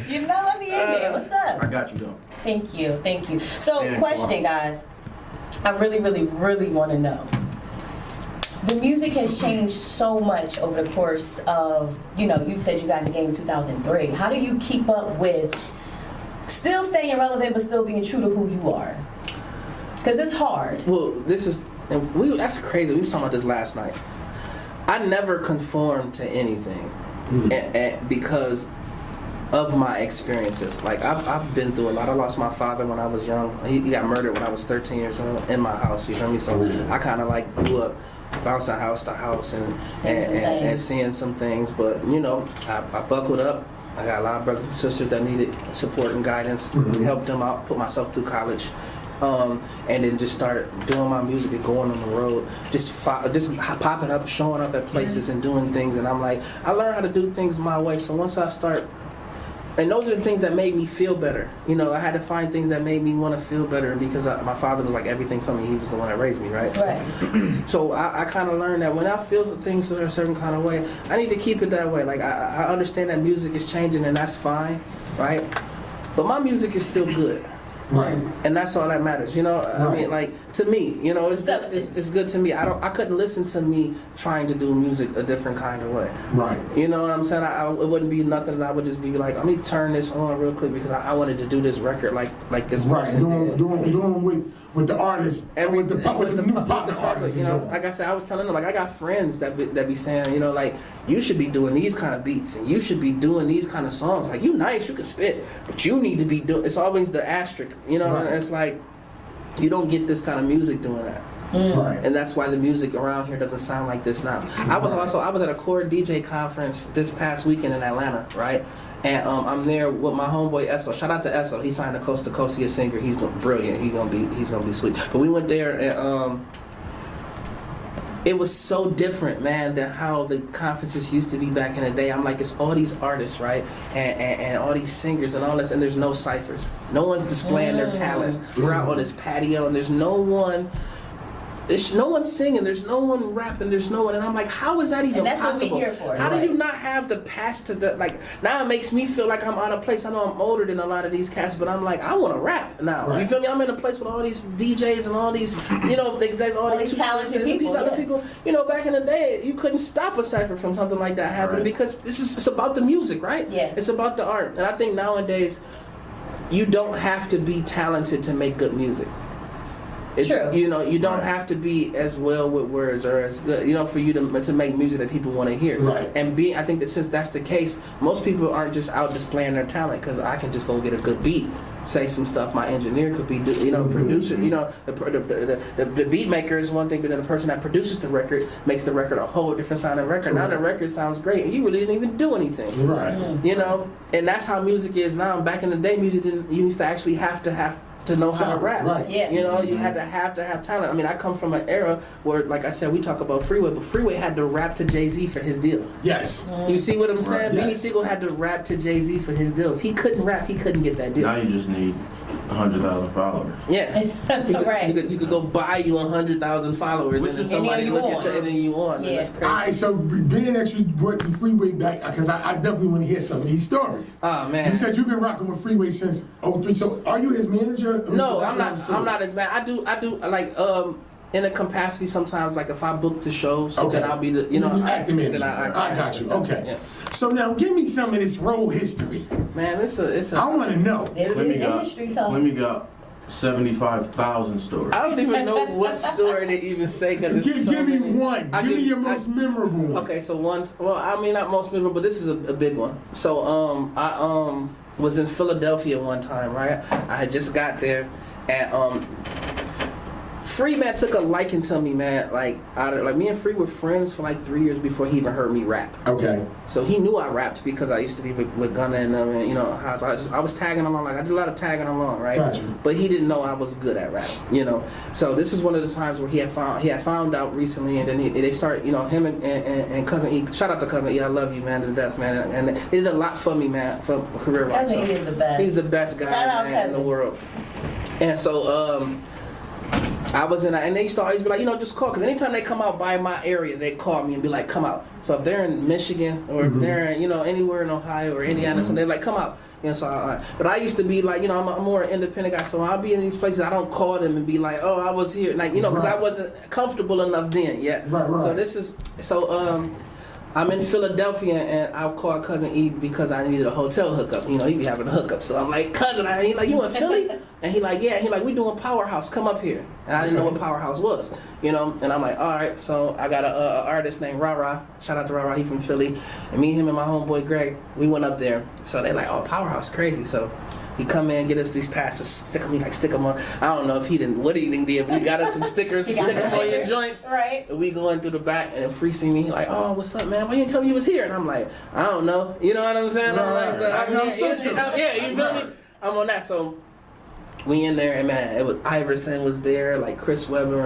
You know, let me in there. What's up? I got you though. Thank you. So, Yeah, question, guys. I really want to know. The music has changed so much over the course of, you said you got in the game in 2003. How do you keep up with still staying relevant but still being true to who you are? Because it's hard. Well, that's crazy. We was talking about this last night. I never conformed to anything because of my experiences. Like, I've been through a lot. I lost my father when I was young. He got murdered when I was 13 years old in my house, you feel me? So I kind of like grew up bouncing house to house and seeing some things. But, I buckled up. I got a lot of brothers and sisters that needed support and guidance. Helped them out, put myself through college. And then just started doing my music and going on the road, just popping up, showing up at places and doing things. And I'm like, I learned how to do things my way. So once I start, and those are the things that made me feel better. I had to find things that made me want to feel better because my father was like everything for me. He was the one that raised me, right? Right. So I kind of learned that when I feel things in a certain kind of way, I need to keep it that way. Like I understand that music is changing and that's fine, right? But my music is still good. Right. And that's all that matters, I mean, like, to me, it's good to me. I couldn't listen to me trying to do music a different kind of way. Right. You know what I'm saying? It wouldn't be nothing that I would just be like, let me turn this on real quick because I wanted to do this record like this person did. Doing with the artists and with the new popular artists. Like I said, I was telling them, like, I got friends that be saying, like, you should be doing these kind of beats and you should be doing these kind of songs. Like, you nice, you can spit, but you need to be doing. It's always the asterisk, right. And it's like you don't get this kind of music doing that. Right. And that's why the music around here doesn't sound like this now. I was at a core DJ conference this past weekend in Atlanta, right? And I'm there with my homeboy Esso. Shout out to Esso. He signed to Coast to Coast. He's a singer. He's brilliant. He's gonna be sweet. But we went there and it was so different, man, than how the conferences used to be back in the day. I'm like, it's all these artists, right? And all these singers and all this, and there's no ciphers. No one's displaying their talent. We're out on this patio and there's no one singing, there's no one rapping, there's no one, and I'm like, how is that even and that's possible? What we're here for, how do you not have the passion to like? Now it makes me feel like I'm out of place. I know I'm older than a lot of these cats, but I'm like, I want to rap now. Right. You feel me? I'm in a place with all these DJs and all these, all these talented people. Back in the day, you couldn't stop a cipher from something like that happening because it's about the music, right? Yeah. It's about the art, and I think nowadays, you don't have to be talented to make good music. True. You don't have to be as well with words or as good, for you to make music that people want to hear. Right. And I think that since that's the case, most people aren't just out displaying their talent because I can just go get a good beat, say some stuff. My engineer could be, producer. The beat maker is one thing, but then the person that produces the record makes the record a whole different sounding record. True. Now the record sounds great, and you really didn't even do anything. Right. And that's how music is now. Back in the day, music didn't. You used to actually have to know how to rap. Right. Yeah. You had to have talent. I mean, I come from an era where, like I said, we talk about Freeway, but Freeway had to rap to Jay-Z for his deal. Yes. You see what I'm saying? Right. Beanie Siegel had to rap to Jay-Z for his deal. If he couldn't rap, he couldn't get that deal. Now you just need 100,000 followers. Yeah. Right. You could go buy you 100,000 followers and then somebody look at you and then you on. Yeah. And that's crazy. All right, so being that you worked the Freeway back, because I definitely want to hear some of these stories. Oh, man. You said you've been rocking with Freeway since 03. So are you his manager? No, I'm not. I'm not as bad. I do like in a capacity sometimes. Like if I book the shows, then I'll be the acting manager. Then I got you. Okay. Yeah. So now give me some of this road history. Man, it's a. I want to know. This is industry talk. Let me got 75,000 stories. I don't even know what story to even say because it's so give me many. one. Give me your most memorable one. Okay, so one. Well, I mean not most memorable, but this is a big one. So I was in Philadelphia one time, right? I had just got there, and Free, man, took a liking to me, man. Like me and Free were friends for like 3 years before he even heard me rap. Okay. So he knew I rapped because I used to be with Gunna and them, and you know, I was tagging along. Like I did a lot of tagging along, right? Gotcha. But he didn't know I was good at rap, you know. So this is one of the times where he had found out recently, and then they start, you know, him and Cousin E. Shout out to Cousin E. I love you, man, to death, man. And he did a lot for me, man, for career wise. Cousin E is the best. He's the best guy, Shout out, man, in the Cousin. world. And so I was in, and they used to always be like, you know, just call, because anytime they come out by my area, they call me and be like, come out. So if they're in Michigan or if they're in, you know, anywhere in Ohio or Indiana, so they're like, come out. You know, so but I used to be like, you know, I'm a more independent guy, so I'll be in these places. I don't call them and be like, oh, I was here, like, you know, because I wasn't comfortable enough then yet. Right. So I'm in Philadelphia and I'll call Cousin E because I needed a hotel hookup. You know, he be having a hookup. So I'm like, Cousin, he like, you in Philly? And he like, yeah. He like, we doing Powerhouse. Come up here. And I didn't know what Powerhouse was. You know, and I'm like, all right. So I got a artist named Rara. Shout out to Rara. He from Philly. And me, him, and my homeboy Greg, we went up there. So they like, oh, Powerhouse, crazy. So he come in, get us these passes, stick them on. I don't know if he didn't, what he did, but he got us some stickers, stick them on your joints. Right. And we going through the back, and then Free see me, he like, oh, what's up, man? Why you didn't tell me you was here? And I'm like, I don't know. You know what I'm saying? I'm like, but I'm here. Yeah, you feel me? I'm on that. So we in there, and man, it was Iverson was there, like Chris Webber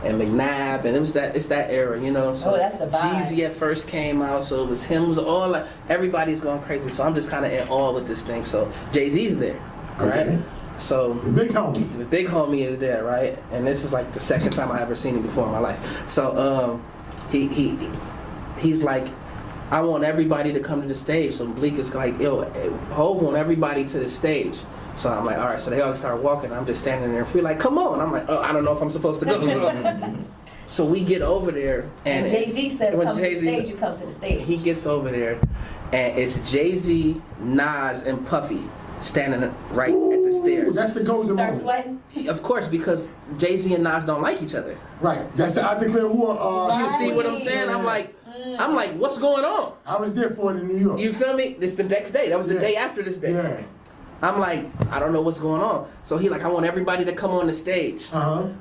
and McNabb, and it's that era, you know. So that's the vibe. Jeezy at first came out, so it was him, it was all like everybody's going crazy. So I'm just kind of in awe with this thing. So Jay-Z's there, right? Okay. So The big homie. the big homie is there, right? And this is like the second time I ever seen him before in my life. So he's like, I want everybody to come to the stage. So Bleak is like, yo, Hov want everybody to the stage. So I'm like, all right. So they all start walking. I'm just standing there and Free like, come on. I'm like, oh, I don't know if I'm supposed to go. So we get over there, and Jay-Z says, come to the stage, you come to the stage. he gets over there, and it's Jay-Z, Nas, and Puffy standing right at the stairs. That's the golden Start moment. sweating? Of course, because Jay-Z and Nas don't like each other. Right. That's the I Declare War. You see what I'm saying? I'm like, what's going on? I was there for it in New York. You feel me? This the next day. That was the day after this day. Yeah. I'm like, I don't know what's going on. So he like, I want everybody to come on the stage.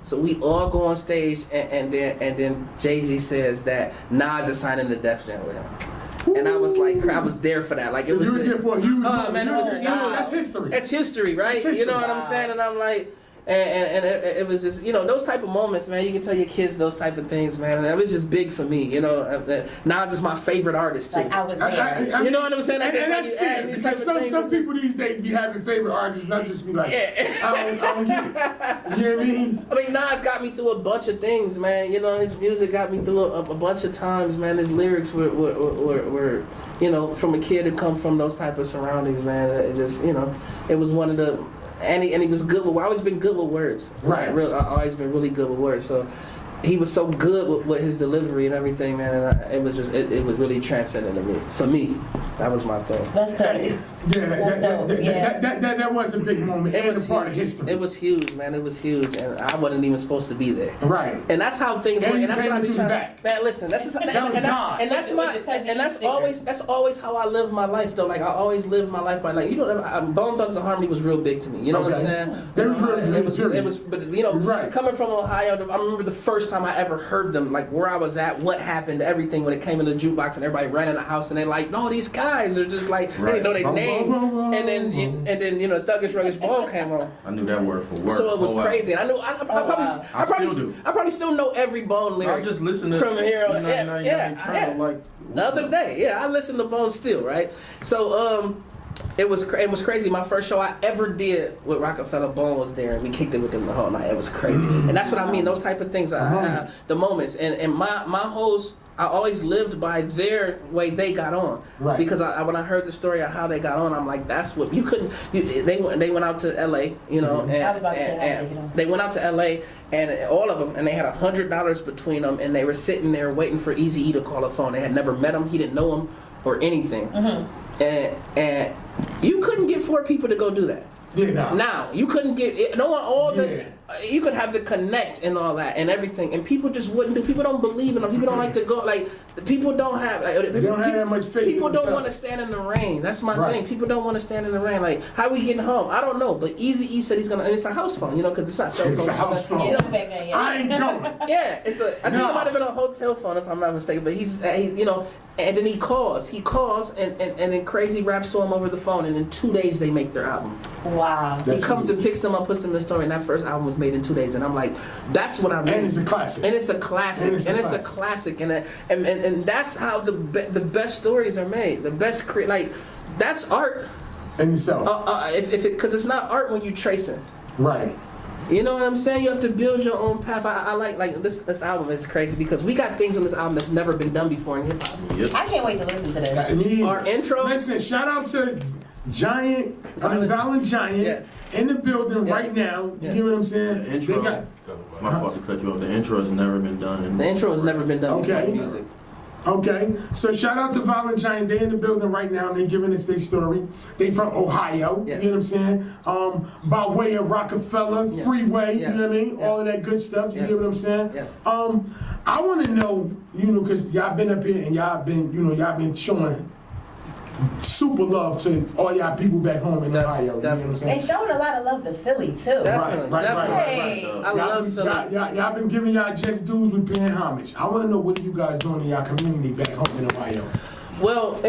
So we all go on stage, and then Jay-Z says that Nas is signing the Def Jam with him. And I was like, I was there for that. Like So it was. you was there for a huge Oh man, it was huge. That's history. It's history, right? It's history. You know what I'm saying? And I'm like, and it was just, you know, those type of moments, man. You can tell your kids those type of things, man. And it was just big for me, you know. Nas is my favorite artist too. Like I was there. You know what I'm saying? And that's fair. These type Because of things. some people these days be having favorite artists, not just be like, I don't get it. You know what I mean? I mean, Nas got me through a bunch of things, man. You know, his music got me through a bunch of times, man. His lyrics were, you know, from a kid to come from those type of surroundings, man. It just, you know, it was one of the, and he was good with, I've always been good with words. Right. I've always been really good with words. So he was so good with his delivery and everything, man. And it was just, it was really transcendent to me. For me, that was my thing. That's dope. That was a big moment. It was a part of history. It was huge, man. It was huge, and I wasn't even supposed to be there. Right. And that's how things And work. you And that's came what I be through the trying. back. Man, listen, that's God. and that's my, and that's always how I live my life though. Like I always live my life by like, you know, Bone Thugs and Harmony was real big to me. You know what I'm saying? They was real big. It was, but you know, Right. coming from Ohio, I remember the first time I ever heard them, like where I was at, what happened, everything when it came in the jukebox and everybody ran in the house and they like, no, these guys are just like, they didn't know their name, and then you know, Thuggish Ruggish Bone came on. I knew that word for word. So it was Oh, crazy. And I knew I probably still know every Bone lyric. I just listened to from here on. yeah. Like The other day, I listened to Bone still, right? So it was crazy. My first show I ever did with Rockefeller, Bone was there, and we kicked it with them the whole night. It was crazy, and that's what I mean. Those type of things, the moments, and my host. I always lived by their way they got on, Right. Because when I heard the story of how they got on, I'm like, that's what you couldn't. They went out to L.A., you know, and, I was about to say that, you know. they went out to L.A. and all of them, and they had $100 between them, and they were sitting there waiting for Eazy-E to call a phone. They had never met him, he didn't know him or anything, and you couldn't get 4 people to go do that. Yeah, nah. Now you couldn't get no one. you could have the connect and all that and everything, and people just wouldn't do. People don't believe in them. People don't like to go. Like people don't have. Like, They don't have that much faith. People in don't themselves. want to stand in the rain. That's my Right. thing. People don't want to stand in the rain. Like, how we getting home? I don't know. But Eazy-E said he's gonna. And it's a house phone, you know, because it's not cell phone. It's a house phone. You know, back then, yeah. I ain't going. Yeah, it's a. I think No. it might have been a hotel phone if I'm not mistaken. But he's you know, and then he calls, and then Crazy raps to him over the phone, and in 2 days they make their album. Wow. He That's comes and picks them up, puts them in the store, and that first album was made in 2 days. And I'm like, that's what I mean. And it's a classic. And it's a classic. And it's a classic. And that's how the best stories are made. The best like that's art. And yourself. Because it's not art when you're tracing. Right. You know what I'm saying? You have to build your own path. I like this album is crazy because we got things on this album that's never been done before in hip hop. Yep. I can't wait to listen to this. Our intro. Listen, shout out to Violent Giant Yes. in the building Yes. right now. Yes. You know what I'm saying? The intro. They got, My fault to cut you off. The intro has never been done. The intro has never been done before Okay. in music. okay, so shout out to Violent Giant. They in the building right now. They giving us their story. They from Ohio. Yes. You know what I'm saying? By way of Rockefeller, Yes. Freeway. Yes. You know what I mean? Yes. All of that good stuff. You Yes. get what I'm saying? Yes. I want to know, you know, because y'all been up here and y'all been showing super love to all y'all people back home in Ohio. You know what I'm They saying? showing a lot of love to Philly too. Definitely, right, definitely. Hey. I love Philly. Y'all been giving y'all just dues with paying homage. I want to know what you guys doing in y'all community back home in Ohio. Well,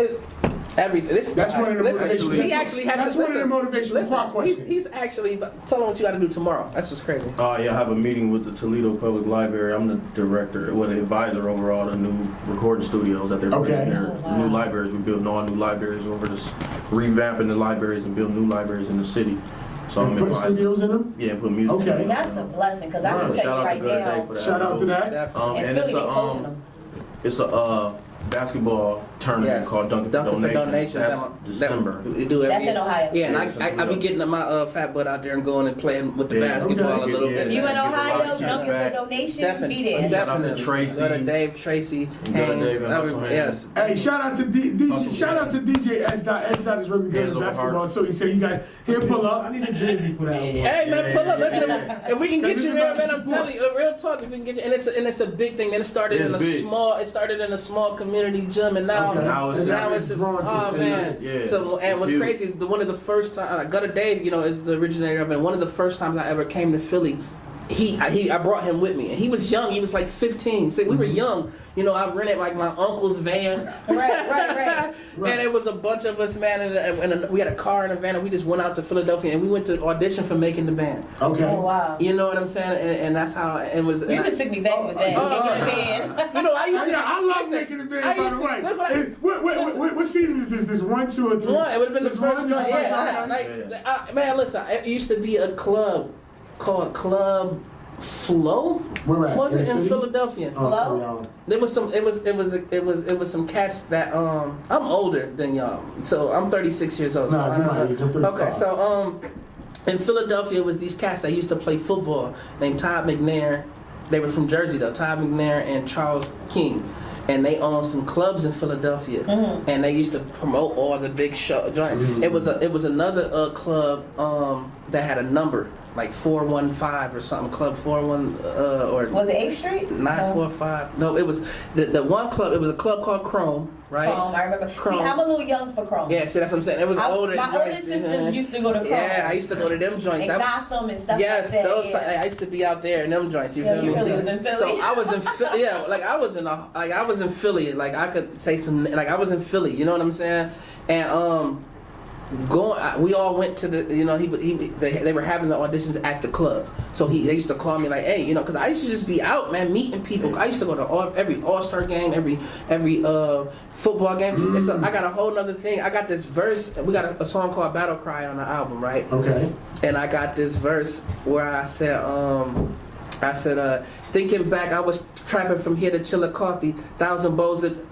everything. That's one of the listen, motivational- he actually has that's to one of the motivational listen, Qa questions. He's actually tell him what you got to do tomorrow. That's just crazy. Yeah, I have a meeting with the Toledo Public Library. I'm the director, the advisor over all the new recording studios that they're Okay. building. Their Oh, wow. new libraries. We're building all new libraries over this, revamping the libraries and building new libraries in the city. So I'm And put invited. studios in them? Yeah, put music. Okay. in That's a blessing because I Right. can Shout tell you out to right Good Day now. for that. Shout out to that. Definitely. And And Philly it's be closing them. It's a basketball tournament Yes. called Dunkin' for Donations. That's December. We do every That's in year. Ohio. Yeah, and Yeah, I be getting my fat butt out there and going and playing with the Yeah. basketball Okay. a little Yeah. bit. You in Get a lot Ohio, of kids Dunkin' for back. donations, Definitely. be there. Shout out to Definitely. Tracy. Go to Dave, Tracy, Go to Haynes, Dave and Hustle Haynes. yes. Hey, shout out to DJ. Hustle, Shout out to DJ S. S. is really good Hands at over basketball heart. too. He said, "You got here, pull I up." need a jersey for that one. Hey man, pull up. Listen, if we can get This you is there, about man, to I'm support. telling you, real talk. If we can get you, and it's a big thing. Man, it started It's in a big. small community gym, and now Okay. Now it's growing to oh see man. this. Yeah, So, and it's what's huge. crazy is one of the first time Gutter Dave, you know, is the originator of it. And one of the first times I ever came to Philly, I brought him with me, and he was young. He was like 15. So we were young. You know, I rented like my uncle's van. Right. Right. And it was a bunch of us, man, and we had a car and a van, and we just went out to Philadelphia, and we went to audition for Making the Band. Okay. Oh wow. You know what I'm saying? And that's how it was. You and just took me back with that. Oh, Making a band. you know, I used to. I love listen, making the band, I by used the to- way. look what I- Hey, what season is this? This 1, 2, or 3? One, it would have been the This first one, joint. this one, Yeah, okay. like, man, listen, it used to be a club called Club Flow. Where at? Was In it the in city? Philadelphia? Oh, Hello? y'all. There was some. It was some cats that I'm older than y'all, so I'm 36 years old. So Nah, I you don't my know. age, I'm 35. Okay, so in Philadelphia it was these cats that used to play football named Todd McNair. They were from Jersey though, Todd McNair and Charles King. And they owned some clubs in Philadelphia, and they used to promote all the big show joints. It was another club that had a number like 415 or something. Club 41 or Was it 8th Street? 945. No, it was the one club. It was a club called Chrome, right? Chrome, I remember. Chrome. See, I'm a little young for Chrome. Yeah, see, that's what I'm saying. It was older. My older joints, sisters used to go to Chrome. Yeah, I used to go to them joints. And That- Gotham and stuff Yes, like that. those. yeah. I used to be out there in them joints. You Yeah, feel you me? really was in Philly. So I was in Philly. Yeah, like I was in Philly. Like I could say some. Like I was in Philly. You know what I'm saying? And we all went to the. You know, they were having the auditions at the club. So they used to call me like, hey, you know, because I used to just be out, man, meeting people. I used to go to every All-Star game, every football game. I got a whole nother thing. I got this verse. We got a song called Battle Cry on the album, right? Okay. And I got this verse where I said, thinking back, I was trapping from here to Chillicothe, 1,000 bows of.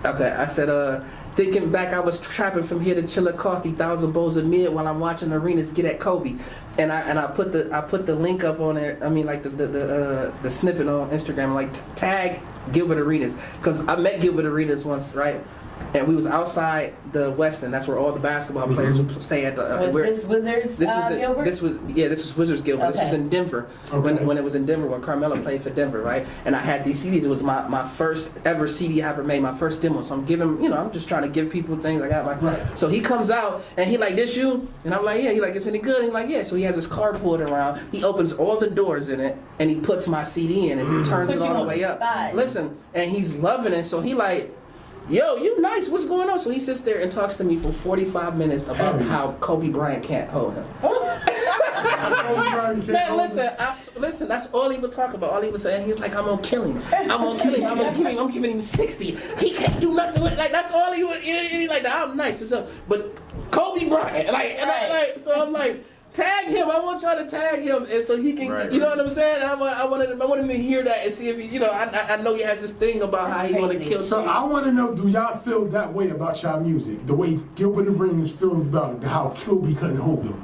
Okay, I said, thinking back, I was trapping from here to Chillicothe, 1,000 bows of mid while I'm watching arenas get at Kobe. And I put the link up on there. I mean, like the snippet on Instagram, like tag Gilbert Arenas, because I met Gilbert Arenas once, right? And we was outside the Westin. That's where all the basketball players would stay at the. Was this Wizards Gilbert? This was Wizards Gilbert. Okay. This was in Denver when it was in Denver when Carmelo played for Denver, right? And I had these CDs. It was my first ever CD I ever made, my first demo. So I'm giving, I'm just trying to give people things. I got my. Right. So he comes out and he like, this you? And I'm like, yeah. He like, it's any good? And he's like, yeah. So he has his carport around. He opens all the doors in it and he puts my CD in and turns Put it you all the on way the up. spot. Listen, and he's loving it. So he like, yo, you nice. What's going on? So he sits there and talks to me for 45 minutes about how Kobe Bryant can't hold him. Man, listen. That's all he would talk about. All he would say, he's like, I'm gonna kill him. I'm giving him 60. He can't do nothing with like. That's all he would. He like, I'm nice. But Kobe Bryant, so I'm like. Tag him. I want y'all to tag him, and so he can, you know what I'm saying. I want him to hear that and see if he, I know he has this thing about how he want to kill. So I want to know, do y'all feel that way about y'all music? The way Gilbert Arenas feels about it, how Kobe couldn't hold them.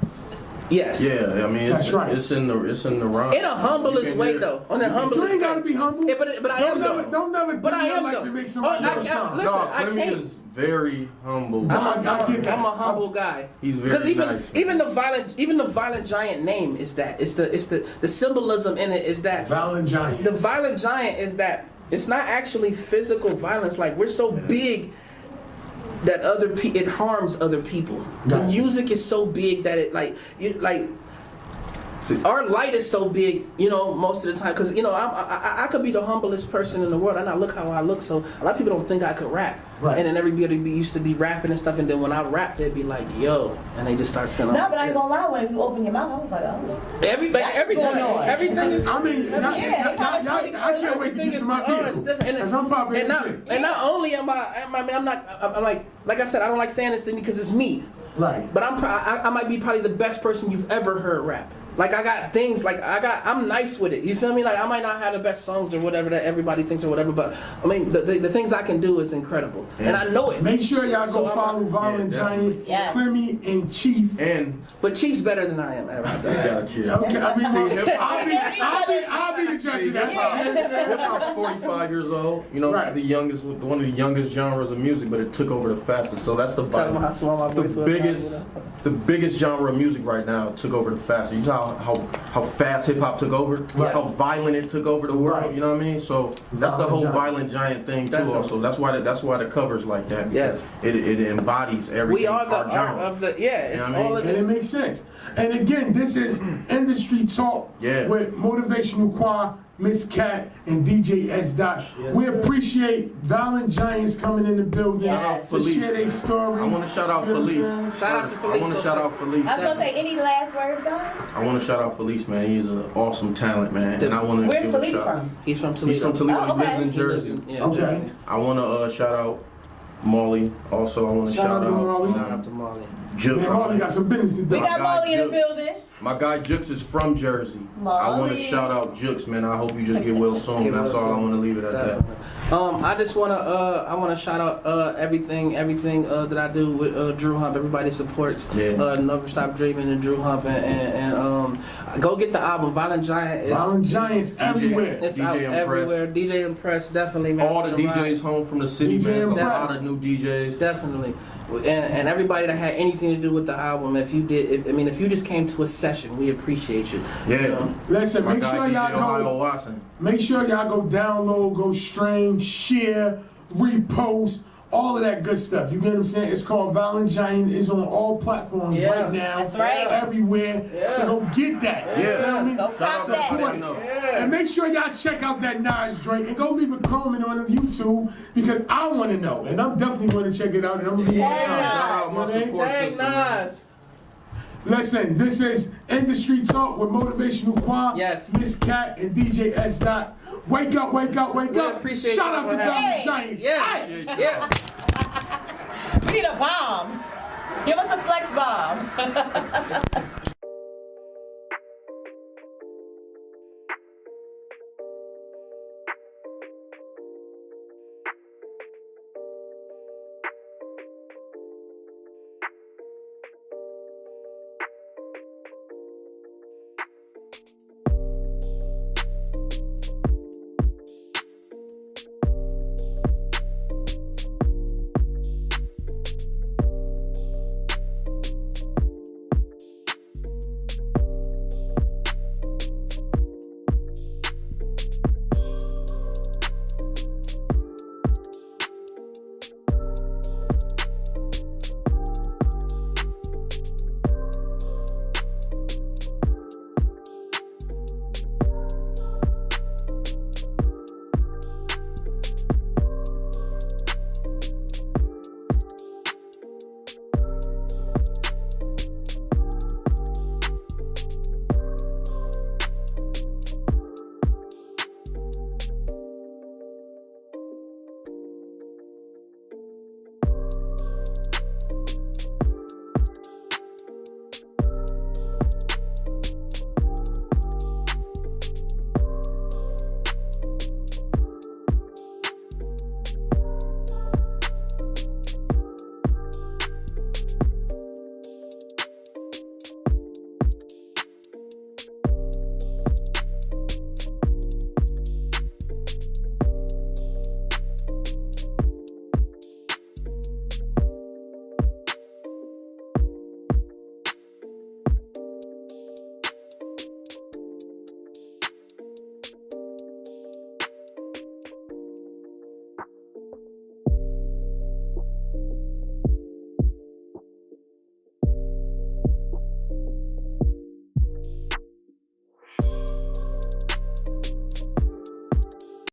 Yes. Yeah, I mean, That's right. it's in the rhyme. In a humblest way, though. On a humblest way. You ain't gotta be humble. Yeah, but I am though. Don't never. But I am like though. to make somebody else shine. Listen, No, I Clemmy can't. is very humble. I get that. I'm a humble guy. He's very Because nice. even the violent giant name is that. It's the symbolism in it is that. Violent giant. The violent giant is that it's not actually physical violence. Like we're so big that it harms other people. The Gotcha. music is so big that it our light is so big, most of the time, because I could be the humblest person in the world, and I look how I look. So a lot of people don't think I could rap, Right. and then everybody used to be rapping and stuff, and then when I rap, they'd be like, "Yo," and they just start feeling. No, like but I ain't this. gonna lie. When you open your mouth, I was like, oh. Everything going on. everything is. I mean, I can't wait to get to my it's vehicle. different. Because I'm probably in the city. And not only am I'm like I said, I don't like saying this thing because it's me. Right. But I might be probably the best person you've ever heard rap. Like I got things I'm nice with it. You feel me? Like I might not have the best songs or whatever that everybody thinks or whatever, but I mean the things I can do is incredible, and I know it. Make sure y'all So go follow Violent Giant, Yes. Clemmy, and Chief. But Chief's better than I am at rap. Okay, I mean, I'll be the judge of that. Hip hop's 45 years old. Right. One of the youngest genres of music, but it took over the fastest. So that's the Tell them how small my voice was. the biggest genre of music right now took over the fastest. You know how fast hip hop took over, Yes. how violent it took over the world. Right. You know what I mean? So that's the Violent whole Giant. Violent Giant thing too. Definitely. Also, that's why the cover's like that. Yes. It embodies everything. We are the our art genre. of the it's You know what I all mean? of And it this. makes sense. And again, this is Industry Talk with Motivational Qa, Miss Cat, and DJ S. Dot. We appreciate Violent Giants coming in the building Shout out to Phillies. share their story. I want to shout out You know what I'm Felice. saying? Shout out to Felice. I want to shout out Felice. I was gonna say, any last words, guys? I want to shout out Felice, man. He's an awesome talent, man. And I want to Where's give a Felice shout. from? He's from Toledo. He's from Toledo. Oh, He lives okay. in He lives Jersey. in- Okay. I want to shout out Molly. Also, I want to Shout out shout to Molly. Shout out to Molly. Jukes. Man, Molly got some business to do. We got guy Molly in the Jukes. building. My guy Jukes is from Jersey. I want to Molly. shout out Jukes, man. I hope you just get well soon. Get That's well all. I soon. want to leave it at that. I just wanna shout out everything that I do with Drew Hump. Everybody supports Never Stop Dreaming and Drew Hump and go get the album Violent Giant. Violent Giants everywhere. It's DJ out Impress. everywhere. DJ Impress definitely, man. All the DJs home from the city, DJ man. There's a lot Impress. of new DJs. Definitely, and everybody that had anything to do with the album. If you just came to a session, we appreciate you. Yeah. You know? Listen, My make guy sure DJ y'all Ohio go. Watson. Make sure y'all go download, go stream, share, repost, all of that good stuff. You get what I'm saying? It's called Violent Giant. It's on all platforms Yeah. right now. That's right. Everywhere. Yeah. So go get that. You Yeah. feel me? Go Shout cop out to that. everybody, know. And make sure y'all check out that Nas drink and go leave a comment on YouTube because I want to know. And I'm definitely going to check it out. And I'm going to Tag Nas. Shout out my support Tag system, man. Nas. Listen, this is Industry Talk with Motivational Qa, Yes. Miss Cat, and DJ S. Dot. Wake up, wake up, wake We up. appreciate Shout you out for to having Violent me. Giants. Yeah, Hey! yeah. We need a bomb. Give us a flex bomb.